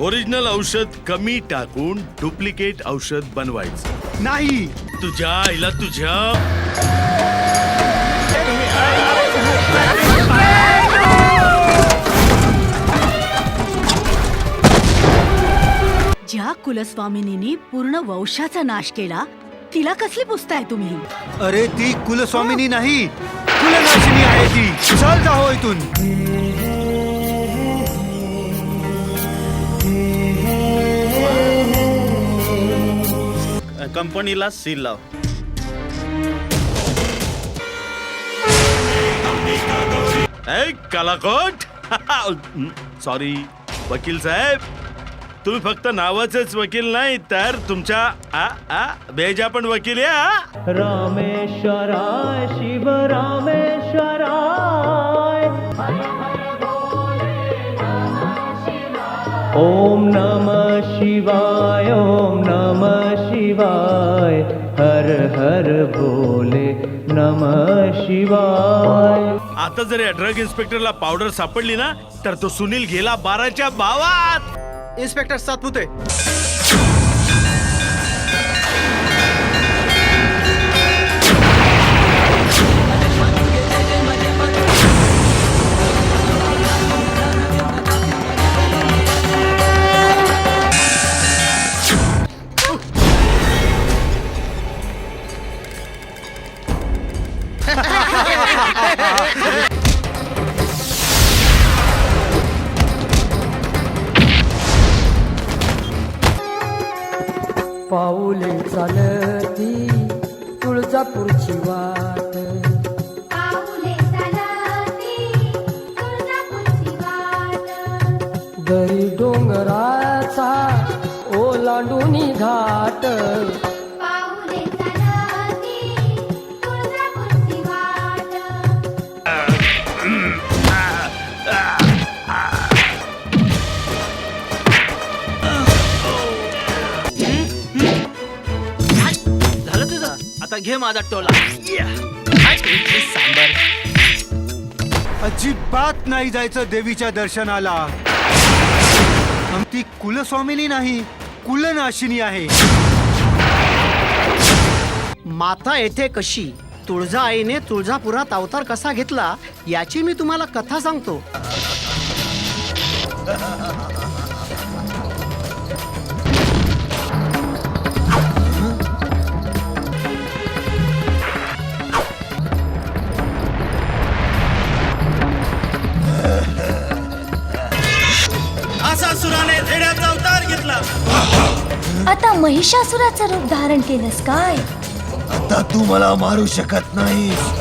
Original औषध कमी टाकून डुप्लिकेट औषध बनवायचं नाही. तुझ्या आईला तुझ्या ज्या कुलस्वामिनीने पूर्ण वंशाचा नाश केला तिला कसली पुसताय तुम्ही? अरे ती कुलस्वामिनी नाही, कुलनाशिनी आहे ती. चल जाओ इथून. कंपनीला सील लाव. कालाकोट सॉरी वकील साहेब, तुम्ही फक्त नावाचेच वकील नाही तर तुमच्या बेजा पण वकील या. रामेश्वराय शिव रामेश्वराय ओम नमः शिवाय ओम नमः शिवाय हर हर भोले नमः शिवाय. आता जर या ड्रग इन्स्पेक्टरला पावडर सापडली ना तर तो सुनील गेला 12च्या भावात. इन्स्पेक्टर सातपुते, पाऊले चालती तुळजापूरची वाट, पाऊले चालती तुळजापूरची वाट, दरी डोंगराचा ओलांडूनी घाट, पाऊले चालती तुळजापूरची वाट. झालं तुझं? आता घे माझा टोला. सांबार. अजिबात नाही जायचं देवीच्या दर्शनाला. ती कुलस्वामिनी नाही, कुलनाशिनी आहे. माता येथे कशी, तुळजा आईने तुळजापुरात अवतार कसा घेतला याची मी तुम्हाला कथा सांगतो. असासुराने धेड्याचा अवतार घेतला. आता महिषासुराचं रूप धारण केलंस काय? आता तू मला मारू शकत नाहीस.